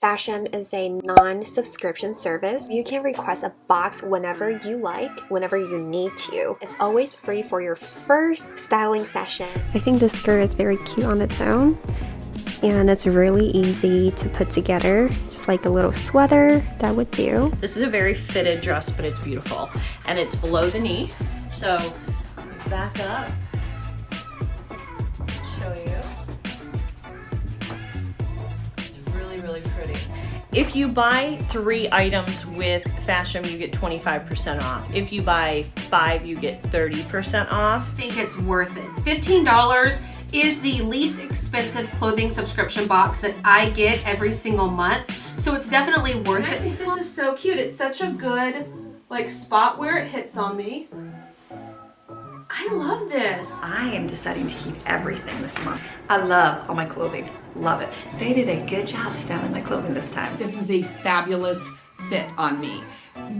Fashom is a non-subscription service. You can request a box whenever you like, whenever you need to. It's always free for your first styling session. I think this skirt is very cute on its own, and it's really easy to put together. Just like a little sweater, that would do. This is a very fitted dress, but it's beautiful. And it's below the knee, so back up, show you. Really pretty. If you buy 3 items with Fashom, you get 25% off. If you buy 5, you get 30% off. I think it's worth it. $15 is the least expensive clothing subscription box that I get every single month. So it's definitely worth it. I think this is so cute. It's such a good like spot where it hits on me. I love this. I am deciding to keep everything this month. I love all my clothing. Love it. They did a good job styling my clothing this time. This was a fabulous fit on me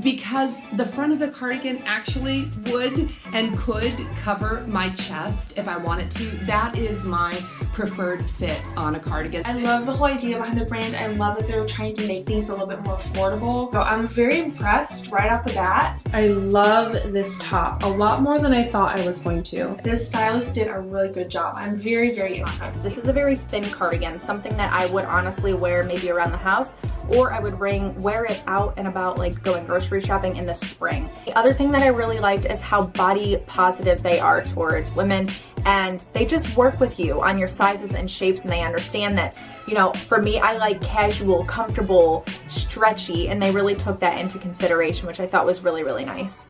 because the front of the cardigan actually would and could cover my chest if I wanted to. That is my preferred fit on a cardigan. I love the whole idea behind the brand. I love that they're trying to make things a little bit more affordable. So I'm very impressed right off the bat. I love this top a lot more than I thought I was going to. This stylist did a really good job. I'm very impressed. This is a very thin cardigan, something that I would honestly wear maybe around the house, or I would wear it out and about, like going grocery shopping in the spring. The other thing that I really liked is how body positive they are towards women, and they just work with you on your sizes and shapes, and they understand that, you know, for me, I like casual, comfortable, stretchy, and they really took that into consideration, which I thought was really nice.